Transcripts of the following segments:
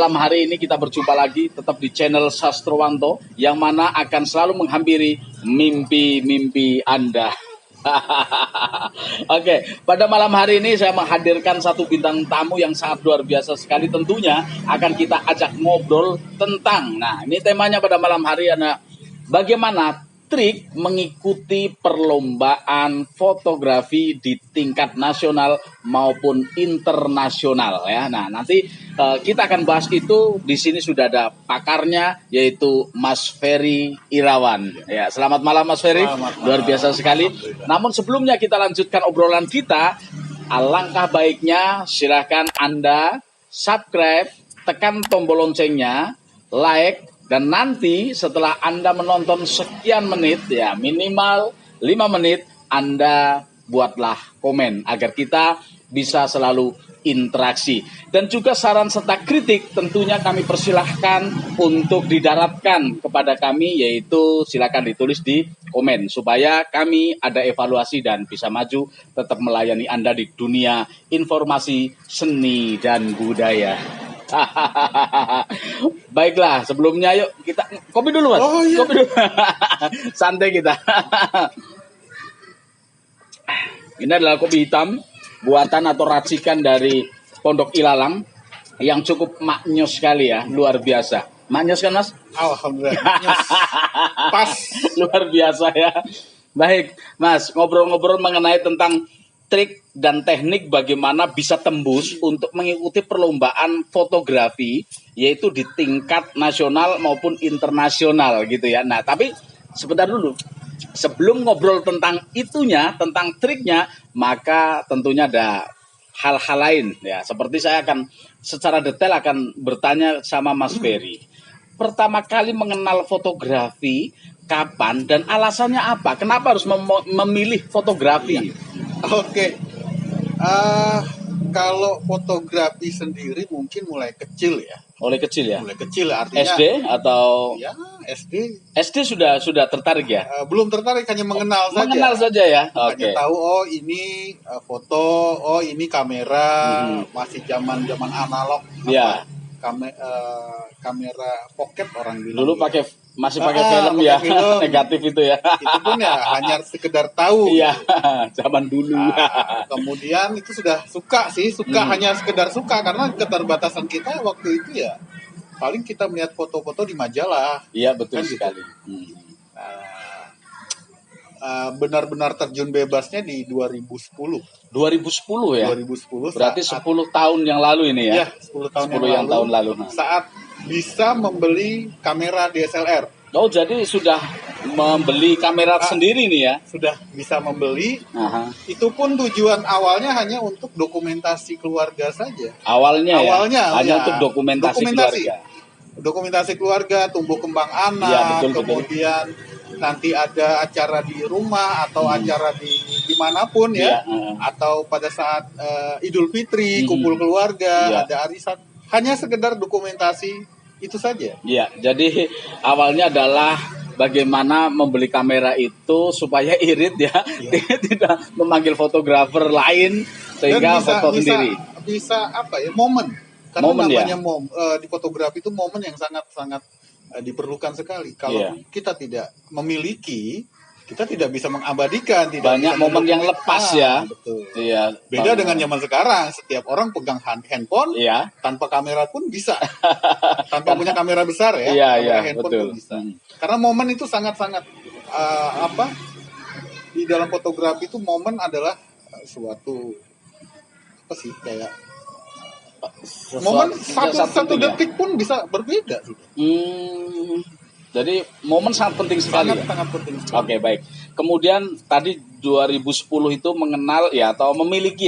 malam hari ini kita berjumpa lagi tetap di channel Sastrowanto yang mana akan selalu menghampiri mimpi-mimpi Anda. Oke, pada malam hari ini saya menghadirkan satu bintang tamu yang sangat luar biasa sekali. Tentunya akan kita ajak ngobrol tentang, nah ini temanya pada malam hari adalah bagaimana trik mengikuti perlombaan fotografi di tingkat nasional maupun internasional ya. Nah, nanti kita akan bahas itu. Di sini sudah ada pakarnya yaitu Mas Ferry Irawan. Ya, selamat malam Mas Ferry. Luar biasa sekali. Namun sebelumnya kita lanjutkan obrolan kita. Alangkah baiknya silahkan Anda subscribe, tekan tombol loncengnya, like. Dan nanti setelah Anda menonton sekian menit, ya minimal 5 menit, Anda buatlah komen agar kita bisa selalu interaksi. Dan juga saran serta kritik tentunya kami persilahkan untuk didaratkan kepada kami, yaitu silakan ditulis di komen supaya kami ada evaluasi dan bisa maju tetap melayani Anda di dunia informasi, seni, dan budaya. Baiklah, sebelumnya yuk kita kopi dulu Mas. Oh, iya. Kopi dulu. Santai kita. Ini adalah kopi hitam buatan atau racikan dari Pondok Ilalang yang cukup maknyos sekali ya, luar biasa. Maknyos kan Mas? Alhamdulillah. Pas. Luar biasa ya. Baik, Mas, ngobrol-ngobrol mengenai tentang trik dan teknik bagaimana bisa tembus untuk mengikuti perlombaan fotografi yaitu di tingkat nasional maupun internasional gitu ya. Nah, tapi sebentar dulu. Sebelum ngobrol tentang itunya, tentang triknya, maka tentunya ada hal-hal lain ya. Seperti saya akan secara detail akan bertanya sama Mas Ferry. Pertama kali mengenal fotografi kapan dan alasannya apa? Kenapa harus memilih fotografi? Oke. Kalau fotografi sendiri mungkin mulai kecil ya. Mulai kecil ya? Mulai kecil artinya SD atau? Ya, SD. SD sudah tertarik ya? Belum tertarik, hanya mengenal saja. Mengenal saja ya? Hanya tahu, oh ini foto, oh ini kamera, masih zaman analog. Iya. Kamera pocket orang bilang. Dulu masih pakai film ya, film. Negatif itu ya. Itu pun ya hanya sekedar tahu. Iya, zaman dulu. Kemudian itu sudah suka hanya sekedar suka karena keterbatasan kita waktu itu ya. Paling kita melihat foto-foto di majalah. Iya, betul kan sekali. Gitu. Benar-benar terjun bebasnya di 2010. 2010 ya? 2010. Berarti 10 tahun yang lalu ini ya? Iya, 10 tahun yang lalu. Saat bisa membeli kamera DSLR. Oh, jadi sudah membeli kamera sendiri nih ya? Sudah bisa membeli. Itu pun tujuan awalnya hanya untuk dokumentasi keluarga saja. Awalnya hanya ya, untuk dokumentasi keluarga. Dokumentasi keluarga, tumbuh kembang anak, ya, kemudian nanti ada acara di rumah atau acara dimanapun ya, atau pada saat Idul Fitri, kumpul keluarga, ada arisan, hanya sekedar dokumentasi itu saja. Iya, jadi awalnya adalah bagaimana membeli kamera itu supaya irit ya, tidak memanggil fotografer lain sehingga foto sendiri. Bisa apa ya, momen. Karena momen, namanya di fotografi itu momen yang sangat diperlukan sekali. Kalau kita tidak memiliki, kita tidak bisa mengabadikan. Banyak momen yang lepas ya. Betul. Iya. Beda dengan zaman sekarang, setiap orang pegang handphone, tanpa kamera pun bisa. Tanpa punya kamera besar ya, handphone betul. pun bisa. Karena momen itu sangat-sangat di dalam fotografi itu momen adalah suatu apa sih kayak momen satu detik pun bisa berbeda. Jadi momen sangat penting sekali. Sangat penting sekali. Oke, baik. Kemudian tadi 2010 itu mengenal ya atau memiliki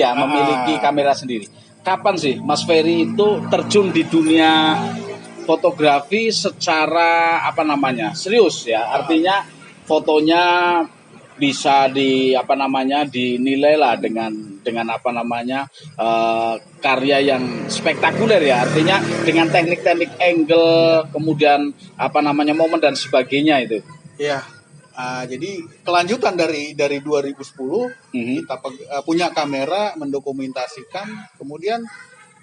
kamera sendiri. Kapan sih Mas Ferry itu terjun di dunia fotografi secara serius ya? Artinya fotonya bisa dinilai lah dengan karya yang spektakuler ya, artinya dengan teknik-teknik angle, kemudian momen dan sebagainya itu. Ya, jadi kelanjutan dari 2010 kita punya kamera mendokumentasikan, kemudian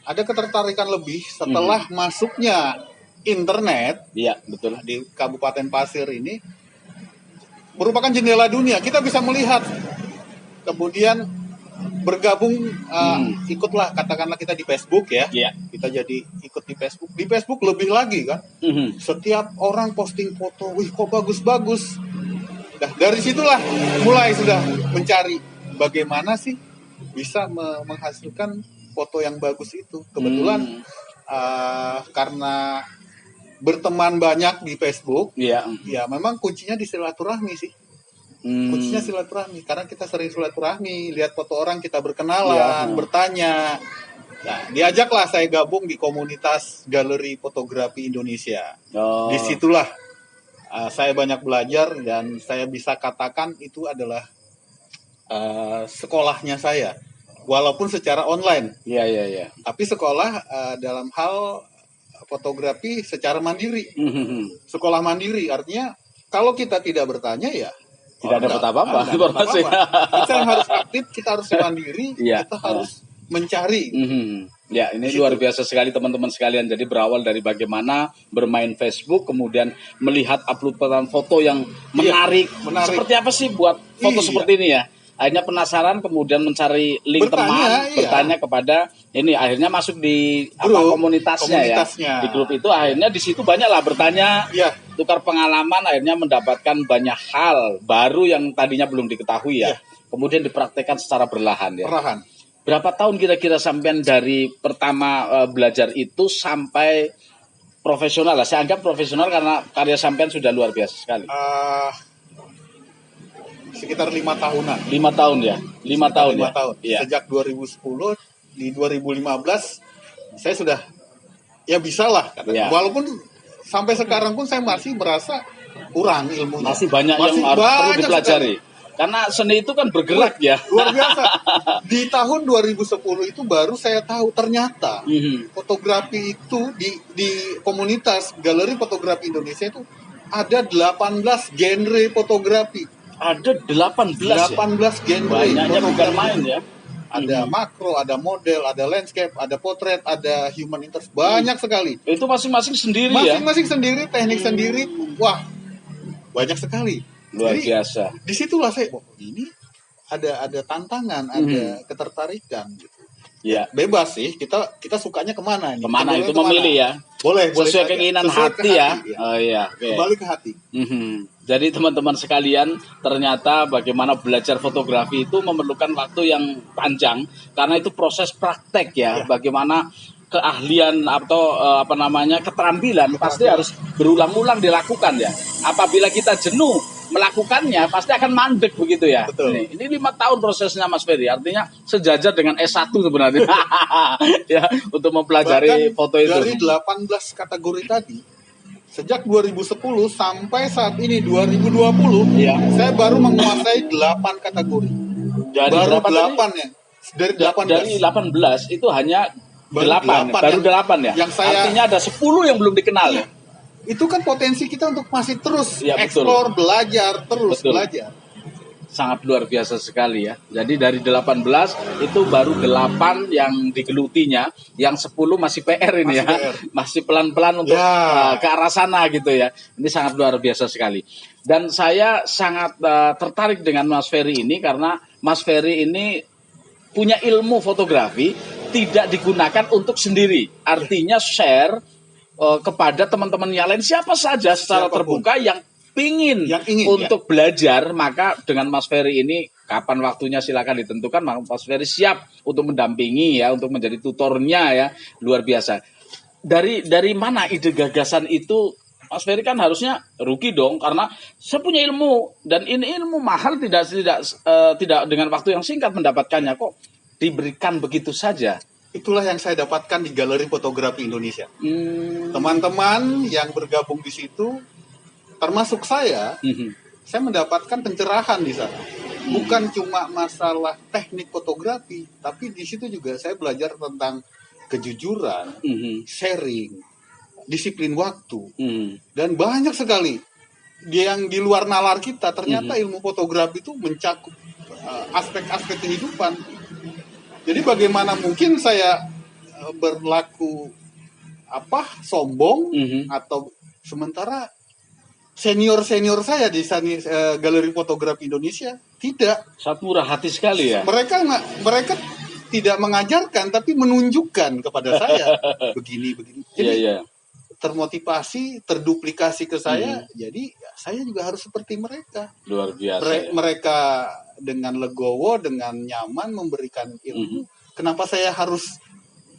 ada ketertarikan lebih setelah masuknya internet. Iya, betul. Di Kabupaten Pasir ini merupakan jendela dunia. Kita bisa melihat, kemudian bergabung, ikutlah, katakanlah kita di Facebook ya. Iya. Kita jadi ikut di Facebook. Di Facebook lebih lagi kan. Setiap orang posting foto, wih kok bagus-bagus. Nah, dari situlah mulai sudah mencari bagaimana sih bisa menghasilkan foto yang bagus itu. Kebetulan karena berteman banyak di Facebook, ya memang kuncinya di silaturahmi sih. Kuncinya silaturahmi, karena kita sering silaturahmi, lihat foto orang, kita berkenalan, bertanya. Nah, diajaklah saya gabung di komunitas Galeri Fotografi Indonesia. Disitulah saya banyak belajar, dan saya bisa katakan itu adalah sekolahnya saya, walaupun secara online. Iya. Tapi sekolah dalam hal fotografi secara mandiri. Sekolah mandiri artinya kalau kita tidak bertanya ya tidak dapat apa-apa. Kita harus aktif, kita harus mandiri, kita harus mencari. Ya, ini luar biasa sekali teman-teman sekalian. Jadi berawal dari bagaimana bermain Facebook, kemudian melihat uploadan foto yang menarik. Seperti apa sih buat foto seperti ini ya? Akhirnya penasaran, kemudian mencari link bertanya kepada ini, akhirnya masuk di grup, komunitasnya ya. Di grup itu akhirnya di situ banyaklah bertanya, tukar pengalaman, akhirnya mendapatkan banyak hal baru yang tadinya belum diketahui ya. Kemudian dipraktekkan secara berlahan ya. Berapa tahun kira-kira sampean dari pertama belajar itu sampai profesional lah? Saya anggap profesional karena karya sampean sudah luar biasa sekali. Sekitar 5 tahunan. 5 tahun ya? 5 tahun ya? Tahun. Ya. Sejak 2010, di 2015 saya sudah ya bisa lah. Walaupun sampai sekarang pun saya masih merasa kurang ilmunya. Masih banyak yang harus perlu dipelajari. Sekali. Karena seni itu kan bergerak ya. Luar biasa. Di tahun 2010 itu baru saya tahu ternyata fotografi itu di komunitas Galeri Fotografi Indonesia itu ada 18 genre fotografi. Ada 18 genre. Banyaknya bukan main ya. Ada makro, ada model, ada landscape, ada potret, ada human interest. Banyak sekali. Itu masing-masing sendiri masing-masing sendiri, teknik sendiri. Wah, banyak sekali. Luar biasa. Disitulah saya, ini ada tantangan, ada ketertarikan gitu. Ya. Bebas sih, kita sukanya kemana? Kemana itu memilih ya. Boleh sesuai keinginan hati ya. Oh iya. Kembali ke hati. Jadi teman-teman sekalian, ternyata bagaimana belajar fotografi itu memerlukan waktu yang panjang karena itu proses praktek ya. Bagaimana keahlian atau keterampilan pasti harus berulang-ulang dilakukan ya. Apabila kita jenuh melakukannya pasti akan mandek begitu ya. Betul. Ini 5 tahun prosesnya Mas Ferry, artinya sejajar dengan S1 sebenarnya. Ya, untuk mempelajari foto itu. Dari 18 kategori tadi, sejak 2010 sampai saat ini 2020, saya baru menguasai 8 kategori. Jadi baru 8 ya. Dari 18. Dari 18 itu hanya 8 ya. Artinya ada 10 yang belum dikenal ya. Itu kan potensi kita untuk masih terus eksplor, belajar, belajar. Sangat luar biasa sekali ya. Jadi dari 18 itu baru 8 yang digelutinya, yang 10 masih PR ini masih pelan-pelan untuk ke arah sana gitu ya. Ini sangat luar biasa sekali. Dan saya sangat tertarik dengan Mas Ferry ini karena Mas Ferry ini punya ilmu fotografi tidak digunakan untuk sendiri. Artinya share kepada teman-teman yang lain, siapa saja secara terbuka yang ingin untuk belajar, maka dengan Mas Ferry ini kapan waktunya silakan ditentukan, maka Mas Ferry siap untuk mendampingi ya, untuk menjadi tutornya ya, luar biasa. Dari mana ide gagasan itu? Mas Ferry kan harusnya rugi dong karena saya punya ilmu dan ini ilmu mahal, tidak dengan waktu yang singkat mendapatkannya, kok diberikan begitu saja. Itulah yang saya dapatkan di Galeri Fotografi Indonesia. Teman-teman yang bergabung di situ, termasuk saya mendapatkan pencerahan di sana. Bukan cuma masalah teknik fotografi, tapi di situ juga saya belajar tentang kejujuran, sharing, disiplin waktu, dan banyak sekali yang di luar nalar kita. Ternyata ilmu fotografi itu mencakup aspek-aspek kehidupan. Jadi bagaimana mungkin saya berlaku sombong atau sementara senior saya di Galeri Fotografi Indonesia tidak. Sangat murah hati sekali ya. Mereka tidak mengajarkan tapi menunjukkan kepada saya begini. Jadi termotivasi, terduplikasi ke saya. Jadi saya juga harus seperti mereka. Luar biasa. Mereka dengan legowo, dengan nyaman memberikan ilmu. Kenapa saya harus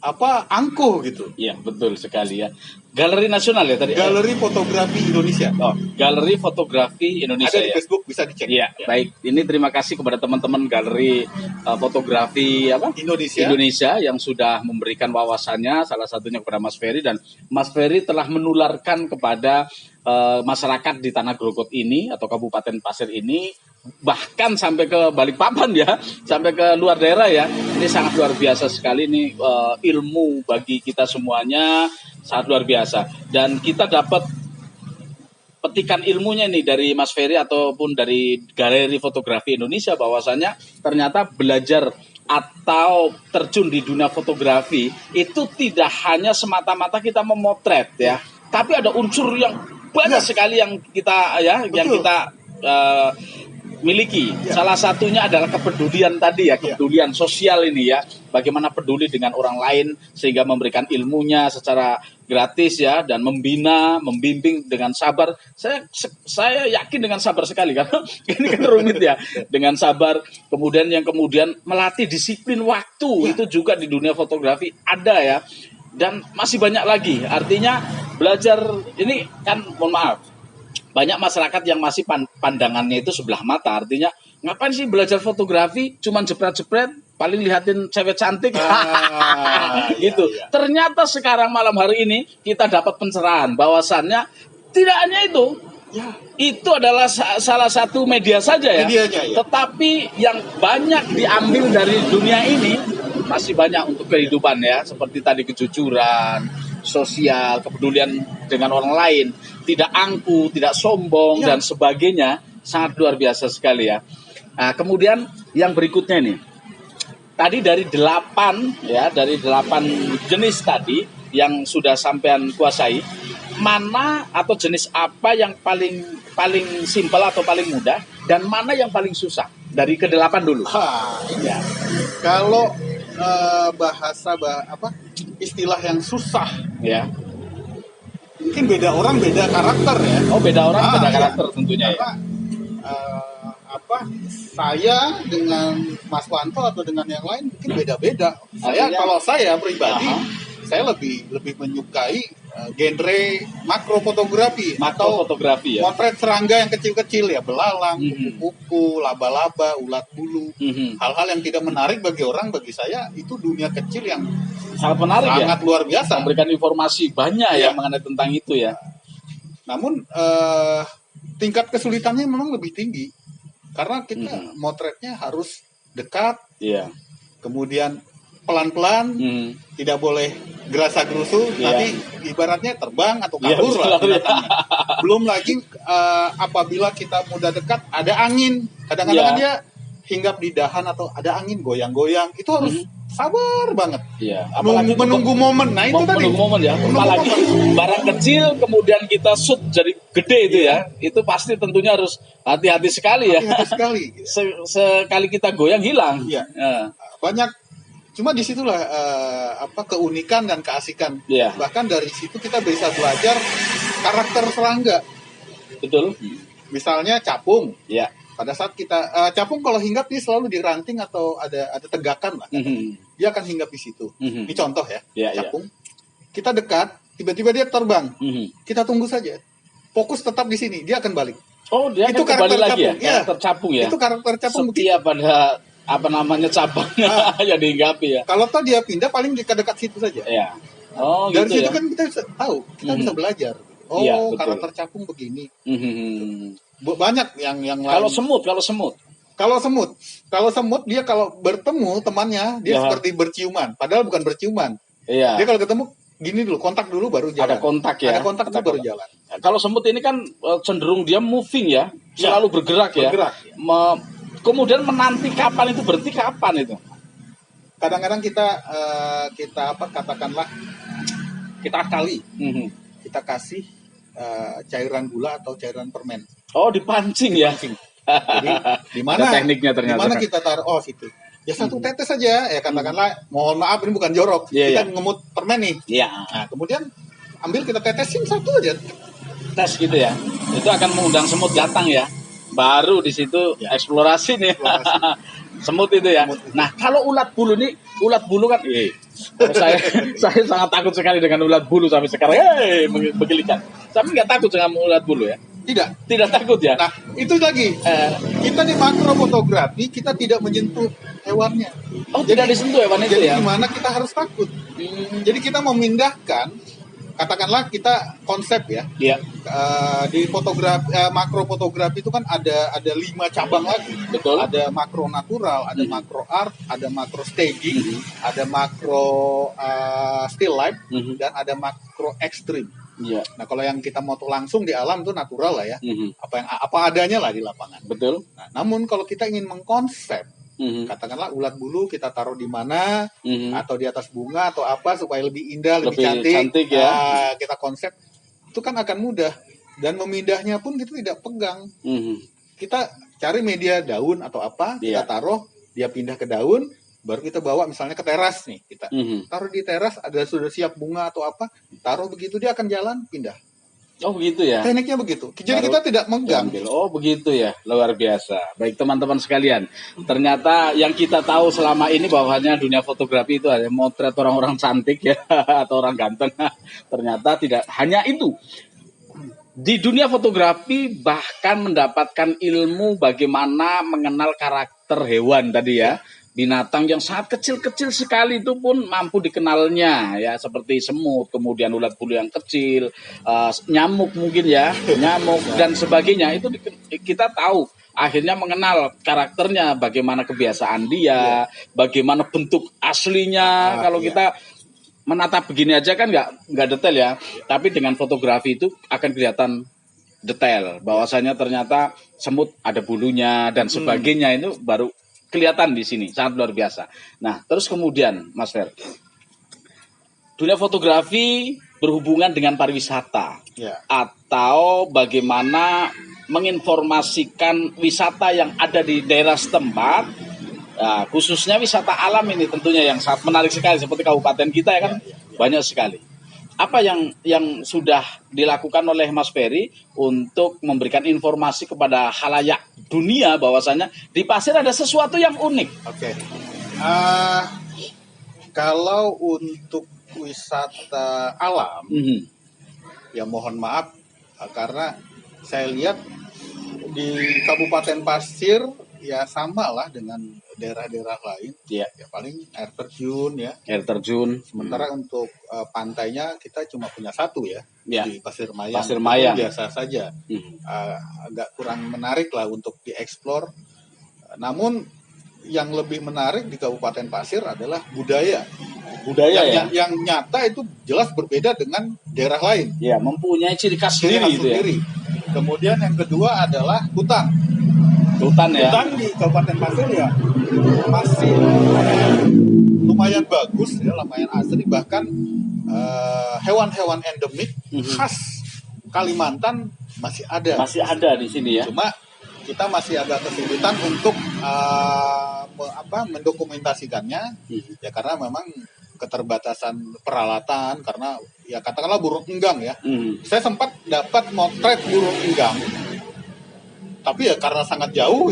angkuh gitu? Iya, betul sekali ya. Galeri nasional ya tadi. Galeri Fotografi Indonesia. Oh, Galeri Fotografi Indonesia. Ada di Facebook, bisa dicek. Iya, baik. Ini terima kasih kepada teman-teman Galeri Fotografi Indonesia yang sudah memberikan wawasannya, salah satunya kepada Mas Ferry, dan Mas Ferry telah menularkan kepada masyarakat di Tanah Grogol ini atau Kabupaten Pasir ini, bahkan sampai ke Balikpapan ya, sampai ke luar daerah ya. Ini sangat luar biasa sekali nih, ilmu bagi kita semuanya sangat luar biasa, dan kita dapat petikan ilmunya nih dari Mas Ferry ataupun dari Galeri Fotografi Indonesia, bahwasanya ternyata belajar atau terjun di dunia fotografi itu tidak hanya semata-mata kita memotret ya, tapi ada unsur yang banyak sekali yang kita miliki. Salah satunya adalah kepedulian tadi ya, kepedulian sosial ini ya. Bagaimana peduli dengan orang lain sehingga memberikan ilmunya secara gratis ya, dan membina, membimbing dengan sabar. Saya yakin dengan sabar sekali karena ini kan rumit ya. Dengan sabar, kemudian melatih disiplin waktu itu juga di dunia fotografi ada ya. Dan masih banyak lagi. Artinya belajar ini kan, mohon maaf, banyak masyarakat yang masih pandangannya itu sebelah mata. Artinya ngapain sih belajar fotografi cuman jepret-jepret, paling lihatin cewek cantik gitu. Iya. Ternyata sekarang malam hari ini kita dapat pencerahan bahwasannya tidak hanya itu. Ya. Itu adalah salah satu media saja ya. Tetapi yang banyak diambil dari dunia ini masih banyak untuk kehidupan ya, seperti tadi kejujuran, sosial, kepedulian dengan orang lain, tidak angkuh, tidak sombong dan sebagainya, sangat luar biasa sekali ya. Nah, kemudian yang berikutnya nih, tadi dari 8 jenis tadi yang sudah sampean kuasai, mana atau jenis apa yang paling simpel atau paling mudah, dan mana yang paling susah dari ke-8 dulu? Ya. Kalau istilah yang susah ya, mungkin beda orang beda karakter ya. Oh, beda orang beda karakter tentunya. Karena, saya dengan Mas Wanto atau dengan yang lain mungkin beda-beda. Kalau saya pribadi, saya lebih menyukai genre makrofotografi atau fotografi ya. Potret serangga yang kecil-kecil ya, belalang, kupu-kupu, laba-laba, ulat bulu. Hal-hal yang tidak menarik bagi orang, bagi saya itu dunia kecil yang sangat menarik, sangat luar biasa. Memberikan informasi banyak ya mengenai tentang itu ya. Namun tingkat kesulitannya memang lebih tinggi karena kita motretnya harus dekat. Iya. Kemudian pelan-pelan, tidak boleh gerasa-gerusu, nanti ibaratnya terbang atau kabur lah binatangnya. Belum lagi apabila kita mudah dekat, ada angin, kadang-kadang kan dia hinggap di dahan atau ada angin goyang-goyang, itu harus sabar banget. Iya. Apalagi menunggu momen. Nah itu tadi. Menunggu momen ya. Apalagi barang kecil kemudian kita shoot jadi gede itu ya. Itu pasti tentunya harus hati-hati sekali ya. Hati-hati sekali. Sekali kita goyang hilang. Iya. Banyak. Cuma disitulah keunikan dan keasikan. Bahkan dari situ kita bisa belajar karakter serangga. Betul. Misalnya capung. Iya. Pada saat kita capung kalau hinggap dia selalu di ranting atau ada tegakan lah. Dia akan hinggap di situ. Ini contoh ya. Capung. Kita dekat, tiba-tiba dia terbang. Kita tunggu saja. Fokus tetap di sini, dia akan balik. Oh, dia itu akan kembali lagi capung. Ya? Karakter capung ya. Itu karakter capung. Setiap pada cabangnya yang dihinggapi ya. Kalau toh dia pindah paling dekat-dekat situ saja. Iya. Oh, dari gitu situ kan kita bisa tahu, kita bisa belajar. Oh, karakter capung begini. Banyak yang lain. Kalau semut. Kalau semut dia kalau bertemu temannya dia seperti berciuman, padahal bukan berciuman. Iya. Dia kalau ketemu gini dulu, kontak dulu baru jalan. Ada kontak ya. Ada kontak dulu baru jalan. Kalau semut ini kan cenderung dia moving ya, selalu bergerak ya. Kemudian menanti kapan itu berhenti, kapan itu? kadang-kadang kita apa katakanlah kita akali, kita kasih cairan gula atau cairan permen. Oh, dipancing ya. Jadi di mana tekniknya ternyata. Di mana kita taruh? Oh, situ. Ya satu tetes saja, ya katakanlah, mohon maaf ini bukan jorok, kita ngemut permen nih. Nah, kemudian ambil kita tetesin satu aja. Tes gitu ya. Itu akan mengundang semut datang ya. Baru di situ eksplorasi nih. Semut itu ya. Nah, kalau ulat bulu kan saya sangat takut sekali dengan ulat bulu sampai sekarang. Menggelikan. Tapi nggak takut dengan ulat bulu ya. Tidak takut ya. Nah, itu lagi. Kita di makrofotografi kita tidak menyentuh hewannya. Oh, tidak disentuh hewan itu ya. Jadi gimana kita harus takut? Jadi kita memindahkan, katakanlah kita konsep ya. Iya. Di fotografi makrofotografi itu kan ada 5 cabang lagi. Betul. Ada makro natural, ada makro art, ada makro staging, ada makro still life, dan ada makro ekstrim. Iya. Nah, kalau yang kita moto langsung di alam itu natural lah ya. Apa adanya lah di lapangan. Betul. Nah, namun kalau kita ingin mengkonsep, katakanlah ulat bulu kita taruh di mana, atau di atas bunga atau apa supaya lebih indah, lebih cantik ya. Kita konsep itu kan akan mudah, dan memindahnya pun kita tidak pegang. Kita cari media daun atau apa, kita taruh, dia pindah ke daun, baru kita bawa misalnya ke teras nih, kita taruh di teras, ada sudah siap bunga atau apa, taruh begitu dia akan jalan pindah. Oh begitu ya. Tekniknya begitu. Jadi kita tidak megang. Oh begitu ya, luar biasa. Baik teman-teman sekalian, ternyata yang kita tahu selama ini bahwanya dunia fotografi itu ada motret orang-orang cantik ya atau orang ganteng. Ternyata tidak hanya itu. Di dunia fotografi bahkan mendapatkan ilmu bagaimana mengenal karakter hewan tadi ya. Binatang yang sangat kecil-kecil sekali itu pun mampu dikenalnya ya, seperti semut, kemudian ulat bulu yang kecil, nyamuk mungkin ya, nyamuk dan sebagainya. Itu kita tahu akhirnya mengenal karakternya, bagaimana kebiasaan dia, bagaimana bentuk aslinya. Kalau kita menatap begini aja kan nggak detail ya, tapi dengan fotografi itu akan kelihatan detail bahwasanya ternyata semut ada bulunya dan sebagainya. Itu baru kelihatan di sini, sangat luar biasa. Nah, terus kemudian Mas Fer, dunia fotografi berhubungan dengan pariwisata atau bagaimana menginformasikan wisata yang ada di daerah setempat. Nah, khususnya wisata alam ini tentunya yang sangat menarik sekali, seperti kabupaten kita ya kan, banyak sekali. Apa yang sudah dilakukan oleh Mas Ferry untuk memberikan informasi kepada khalayak dunia bahwasanya di pasir ada sesuatu yang unik? Oke. Kalau untuk wisata alam, ya mohon maaf karena saya lihat di Kabupaten Pasir ya sama lah dengan daerah-daerah lain. Ya paling air terjun ya. Air terjun. Sementara untuk pantainya kita cuma punya satu ya. Di Pasir Mayang. Pasir Mayang. Biasa saja. Agak kurang menarik lah untuk dieksplor. Namun yang lebih menarik di Kabupaten Pasir adalah budaya. Yang nyata itu jelas berbeda dengan daerah lain. Ya, mempunyai ciri khas sendiri gitu ya. Kemudian yang kedua adalah hutan. Hutan di Kabupaten Pasir ya masih lumayan bagus ya, lumayan asri, bahkan hewan-hewan endemik khas Kalimantan masih ada di sini ya. Cuma kita masih agak kesulitan untuk mendokumentasikannya ya, karena memang keterbatasan peralatan, karena ya katakanlah burung enggang ya. Saya sempat dapat motret burung enggang, tapi ya karena sangat jauh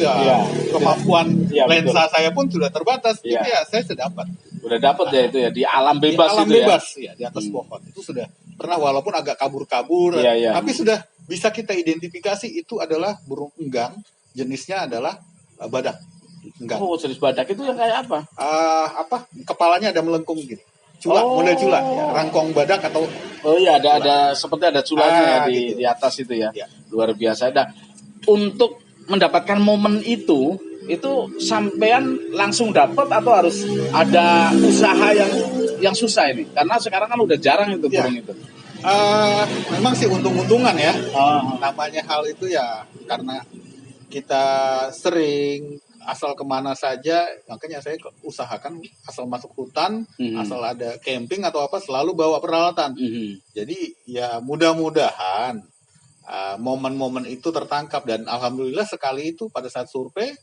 kemampuan lensa saya pun sudah terbatas. Jadi ya saya sudah dapat. Udah dapat ya itu ya di alam bebas. Di alam bebas ya, di atas pohon itu sudah pernah, walaupun agak kabur-kabur, tapi sudah bisa kita identifikasi itu adalah burung enggang, jenisnya adalah badak enggang. Oh, jenis badak itu yang kayak apa? Kepalanya ada melengkung gitu. Model cula ya, rangkong badak atau ada seperti ada culanya gitu. di atas itu ya. Luar biasa. Untuk mendapatkan momen itu sampean langsung dapat atau harus ada usaha yang susah ini? Karena sekarang kan udah jarang itu burung itu. Memang sih untung-untungan ya. Namanya hal itu ya karena kita sering asal kemana saja, makanya saya usahakan asal masuk hutan, asal ada camping atau apa selalu bawa peralatan. Jadi ya mudah-mudahan momen-momen itu tertangkap, dan alhamdulillah sekali itu pada saat survei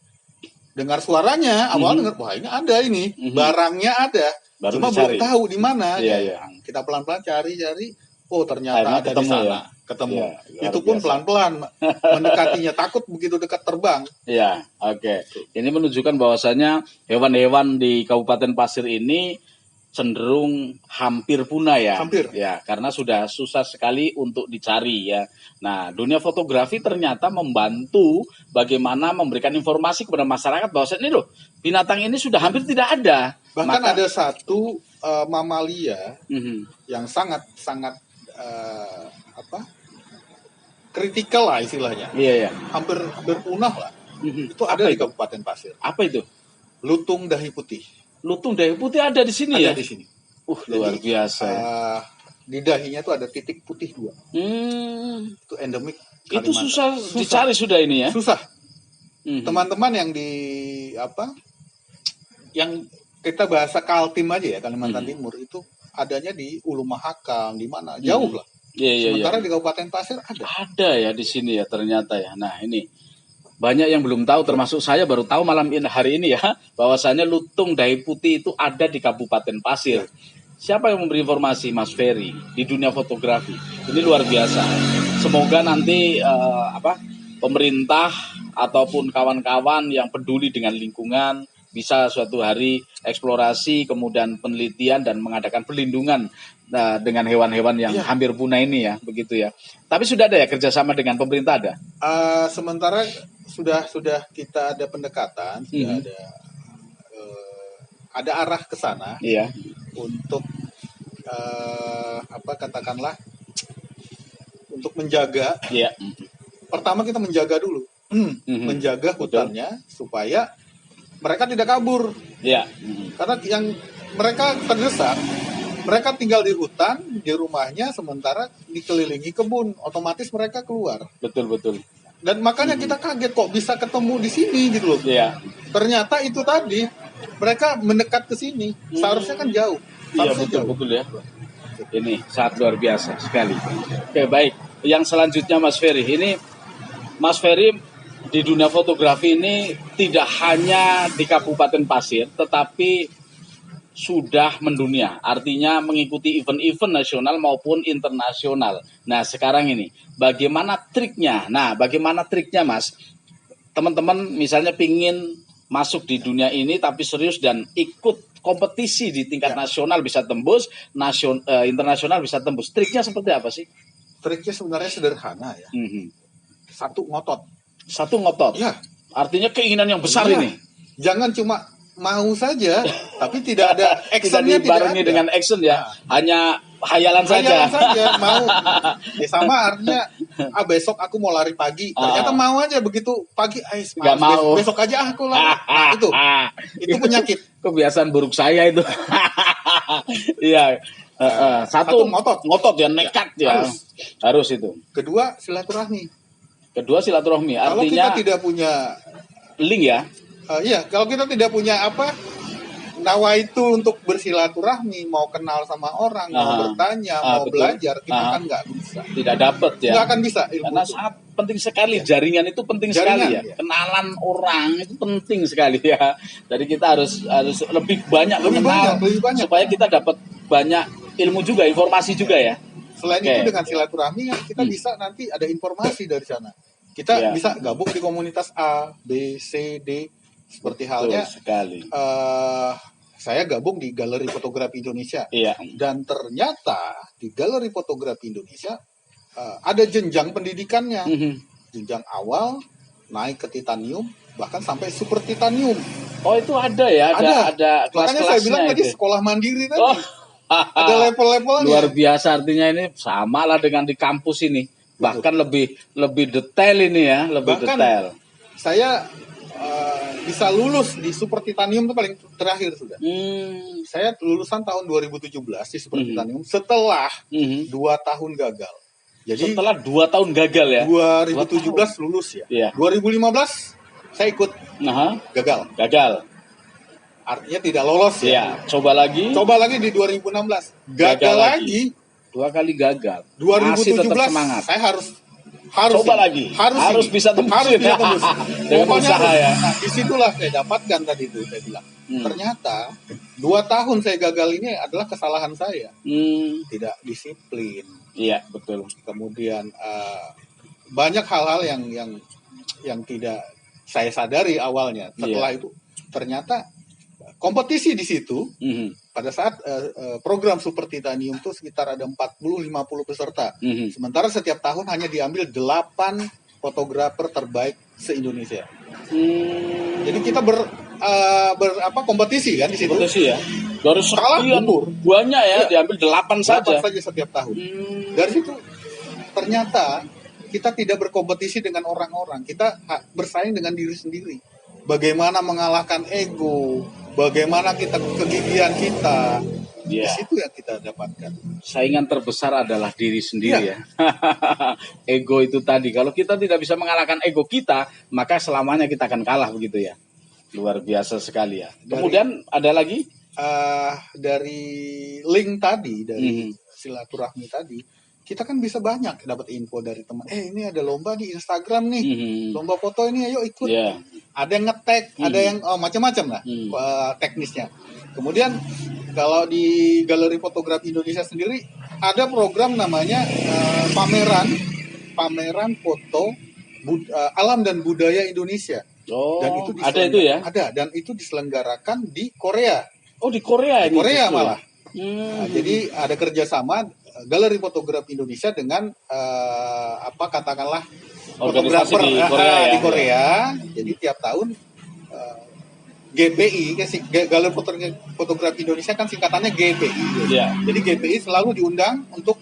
dengar suaranya, awal dengar wah ini ada ini, barangnya ada. Baru cuma dicari. Belum tahu di mana. Kita pelan-pelan cari-cari, oh ternyata ada di sana. Ketemu. Itu pun pelan-pelan mendekatinya, takut begitu dekat terbang. Ya, oke. Ini menunjukkan bahwasanya hewan-hewan di Kabupaten Pasir ini cenderung hampir punah ya. Hampir. Ya, karena sudah susah sekali untuk dicari ya. Nah, dunia fotografi ternyata membantu bagaimana memberikan informasi kepada masyarakat bahwa ini loh, binatang ini sudah hampir tidak ada. Bahkan ada satu mamalia yang sangat kritikal lah istilahnya. Iya. Hampir punah lah. Itu ada di Kabupaten Pasir. Apa itu? Lutung dahi putih. Lutung dahi putih ada di sini ya? Ada di sini. Luar biasa. Di dahinya tuh ada titik putih 2. Itu endemik Kalimantan. Itu susah dicari sudah ini ya? Susah. Teman-teman yang di yang kita bahasa Kaltim aja ya, Kalimantan Timur itu adanya di Ulu Mahakam, di mana? Jauh lah. Sementara di Kabupaten Pasir ada. Ada ya di sini ya ternyata ya. Nah ini banyak yang belum tahu, termasuk saya baru tahu hari ini ya, bahwasannya lutung dahi putih itu ada di Kabupaten Pasir. Siapa yang memberi informasi? Mas Ferry di dunia fotografi. Ini luar biasa. Semoga nanti pemerintah ataupun kawan-kawan yang peduli dengan lingkungan bisa suatu hari eksplorasi, kemudian penelitian dan mengadakan perlindungan dengan hewan-hewan yang hampir punah ini ya, begitu ya. Tapi sudah ada ya kerjasama dengan pemerintah ada? Sementara sudah kita ada pendekatan, sudah ada arah ke sana. Iya. Untuk katakanlah untuk menjaga. Iya. Pertama kita menjaga dulu, menjaga hutannya supaya mereka tidak kabur. Iya. Karena yang mereka terdesak. Mereka tinggal di hutan, di rumahnya, sementara dikelilingi kebun. Otomatis mereka keluar. Betul. Dan makanya kita kaget kok bisa ketemu di sini gitu loh. Iya. Ternyata itu tadi, mereka mendekat ke sini. Seharusnya kan jauh. Iya, betul ya. Ini sangat luar biasa sekali. Oke, baik. Yang selanjutnya Mas Ferry. Ini Mas Ferry di dunia fotografi ini tidak hanya di Kabupaten Pasir, tetapi sudah mendunia, artinya mengikuti event-event nasional maupun internasional. Nah sekarang ini, bagaimana triknya? Bagaimana triknya Mas? Teman-teman misalnya pingin masuk di dunia ini tapi serius dan ikut kompetisi di tingkat nasional bisa tembus, internasional bisa tembus. Triknya seperti apa sih? Triknya sebenarnya sederhana ya. Satu ngotot. Ya. Artinya keinginan yang besar ini. Jangan cuma mau saja, tapi tidak ada actionnya, tidak dibarengi dengan action ya, hanya hayalan saja. Mau. Ya sama artinya, besok aku mau lari pagi, ternyata mau aja begitu pagi, nggak mau. Besok aja aku lari. Itu penyakit. Kebiasaan buruk saya itu. Iya. Satu ngotot ya, nekat ya. Harus itu. Kedua silaturahmi. Artinya kalau kita tidak punya link ya. Kalau kita tidak punya nawaitu untuk bersilaturahmi, mau kenal sama orang, mau bertanya, mau belajar, kita kan nggak bisa. Tidak dapat ya. Nggak akan bisa. Karena sangat penting sekali, jaringan itu penting sekali ya. Kenalan orang itu penting sekali ya. Jadi kita harus lebih banyak mengenal, supaya kita dapat banyak ilmu juga, informasi juga ya. Selain itu dengan silaturahmi kita bisa nanti ada informasi dari sana. Kita bisa gabung di komunitas A, B, C, D. Seperti halnya saya gabung di Galeri Fotografi Indonesia. Dan ternyata di Galeri Fotografi Indonesia ada jenjang pendidikannya. Jenjang awal naik ke titanium, bahkan sampai super titanium. Oh itu ada ya? Ada kelas-kelasnya. Makanya saya bilang tadi sekolah mandiri tadi. Ada level-levelnya. Luar biasa, artinya ini sama lah dengan di kampus ini. Bahkan lebih detail ini ya, detail. Saya bisa lulus di Super Titanium itu paling terakhir sudah. Saya lulusan tahun 2017 di Super Titanium setelah 2 tahun gagal. Jadi setelah 2 tahun gagal ya. 2017 lulus ya. 2015 saya ikut, gagal. Artinya tidak lolos ya. Coba lagi di 2016, gagal lagi. 2 kali gagal. 2017 saya harus coba lagi, harus bisa tembus. Dengan usaha ya. Nah, disitulah saya dapatkan tadi itu, saya bilang. Ternyata 2 tahun saya gagal ini adalah kesalahan saya. Tidak disiplin. Iya, betul. Kemudian banyak hal-hal yang tidak saya sadari awalnya. Setelah itu ternyata kompetisi di situ. Pada saat program Super Titanium itu sekitar ada 40-50 peserta. Sementara setiap tahun hanya diambil 8 fotografer terbaik se-Indonesia. Jadi kita kompetisi kan di situ. Kompetisi ya. Dari sekian banyak ya, diambil 8 saja. 8 saja setiap tahun. Dari situ ternyata kita tidak berkompetisi dengan orang-orang. Kita bersaing dengan diri sendiri. Bagaimana mengalahkan ego, bagaimana kita kegigihan kita. Di situ yang kita dapatkan. Saingan terbesar adalah diri sendiri ya. Ego itu tadi. Kalau kita tidak bisa mengalahkan ego kita, maka selamanya kita akan kalah begitu ya. Luar biasa sekali ya. Kemudian ada lagi? Dari link tadi, dari silaturahmi tadi, kita kan bisa banyak dapat info dari teman. Ini ada lomba di Instagram nih, lomba foto ini, ayo ikut. Ada yang nge-tag, ada yang macam-macam lah teknisnya. Kemudian kalau di Galeri Fotografi Indonesia sendiri ada program namanya pameran foto alam dan budaya Indonesia. Dan itu ada itu ya? Ada, dan itu diselenggarakan di Korea. Oh, di Korea? Di Korea malah. Nah, jadi ada kerjasama Galeri Fotografi Indonesia dengan katakanlah organisasi di Korea. Jadi tiap tahun GPI, Galeri Fotografi Indonesia kan singkatannya GPI. Jadi GPI selalu diundang untuk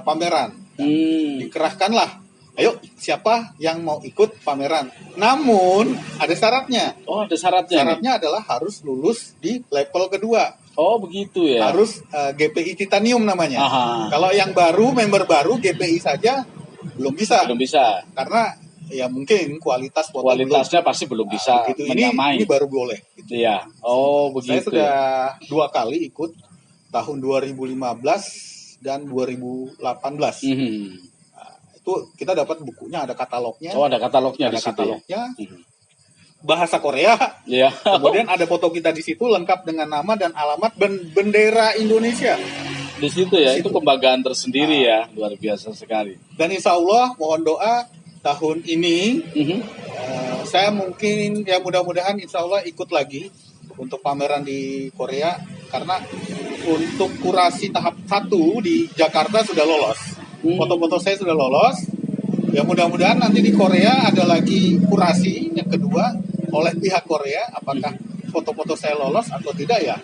pameran. Dikerahkanlah, ayo siapa yang mau ikut pameran. Namun ada syaratnya. Oh, ada syaratnya. Syaratnya adalah harus lulus di level kedua. Oh, begitu ya. Harus GPI Titanium namanya. Kalau yang baru, member baru GPI saja belum bisa. Karena ya mungkin kualitasnya pasti belum bisa menyamai. Ini baru boleh. Gitu. Iya. Oh, begitu. Saya sudah 2 kali ikut, tahun 2015 dan 2018. Itu kita dapat bukunya, ada katalognya. Oh, ada katalognya di situ. Bahasa Korea. Kemudian ada foto kita di situ lengkap dengan nama dan alamat bendera Indonesia. Di situ ya, itu kebanggaan tersendiri ya, luar biasa sekali. Dan insya Allah mohon doa tahun ini saya mungkin ya mudah-mudahan insya Allah ikut lagi untuk pameran di Korea, karena untuk kurasi tahap 1 di Jakarta sudah lolos. Foto-foto saya sudah lolos. Ya mudah-mudahan nanti di Korea ada lagi kurasi yang kedua oleh pihak Korea, apakah foto-foto saya lolos atau tidak ya.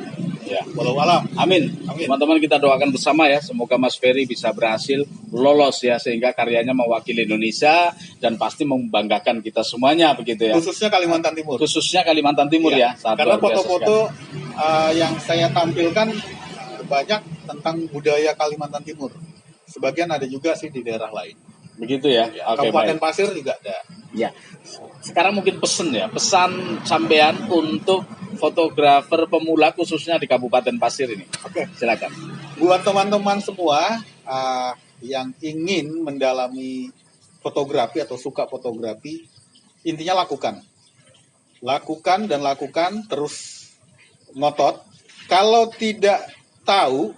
Walau alam. Amin. Teman-teman, kita doakan bersama ya, semoga Mas Ferry bisa berhasil lolos ya, sehingga karyanya mewakili Indonesia dan pasti membanggakan kita semuanya begitu ya. Khususnya Kalimantan Timur. Ya. Karena foto-foto yang saya tampilkan banyak tentang budaya Kalimantan Timur. Sebagian ada juga sih di daerah lain. Begitu ya. Kabupaten Pasir juga ada. Ya. Sekarang mungkin pesan sampean untuk fotografer pemula khususnya di Kabupaten Pasir ini. Silakan. Buat teman-teman semua yang ingin mendalami fotografi atau suka fotografi, intinya lakukan terus ngotot. Kalau tidak tahu,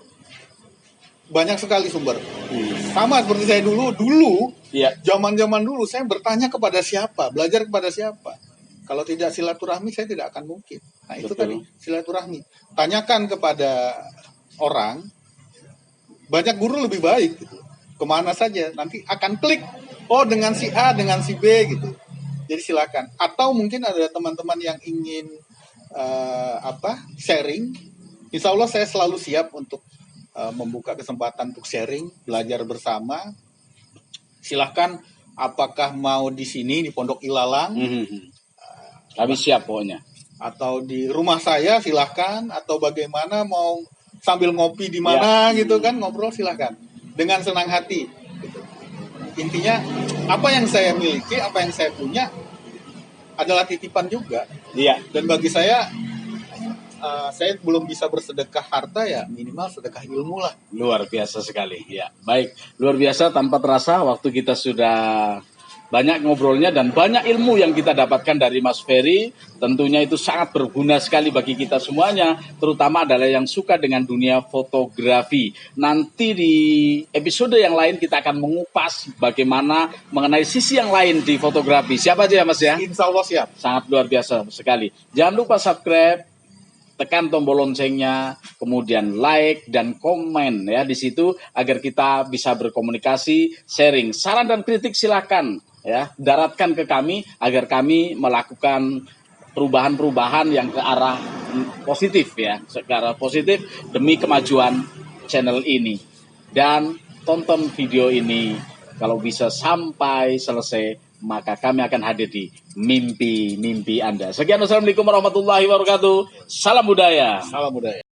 banyak sekali sumber. Sama seperti saya dulu zaman-zaman dulu saya bertanya kepada siapa, belajar kepada siapa. Kalau tidak silaturahmi saya tidak akan mungkin. Nah, itu tadi silaturahmi. Tanyakan kepada orang, banyak guru lebih baik gitu. Kemana saja nanti akan klik, oh dengan si A, dengan si B gitu. Jadi silakan. Atau mungkin ada teman-teman yang ingin sharing. Insya Allah saya selalu siap untuk membuka kesempatan untuk sharing, belajar bersama. Silahkan, apakah mau di sini di Pondok Ilalang, kami siap pokoknya. Atau di rumah saya silahkan, atau bagaimana mau sambil ngopi di mana gitu kan, ngobrol silahkan dengan senang hati. Gitu. Intinya apa yang saya miliki, apa yang saya punya adalah titipan juga. Iya. Dan bagi saya belum bisa bersedekah harta, ya minimal sedekah ilmu lah. Luar biasa sekali. Ya, baik. Luar biasa, tanpa terasa waktu kita sudah banyak ngobrolnya dan banyak ilmu yang kita dapatkan dari Mas Ferry. Tentunya itu sangat berguna sekali bagi kita semuanya, terutama adalah yang suka dengan dunia fotografi. Nanti di episode yang lain kita akan mengupas bagaimana mengenai sisi yang lain di fotografi. Siapa aja ya Mas ya? Insya Allah siap. Sangat luar biasa sekali. Jangan lupa subscribe, tekan tombol loncengnya, kemudian like dan komen ya di situ agar kita bisa berkomunikasi, sharing, saran dan kritik silakan ya, daratkan ke kami agar kami melakukan perubahan-perubahan yang ke arah positif ya, ke arah positif demi kemajuan channel ini. Dan tonton video ini kalau bisa sampai selesai, maka kami akan hadir di mimpi-mimpi Anda. Sekian, wassalamualaikum warahmatullahi wabarakatuh. Salam budaya. Salam budaya.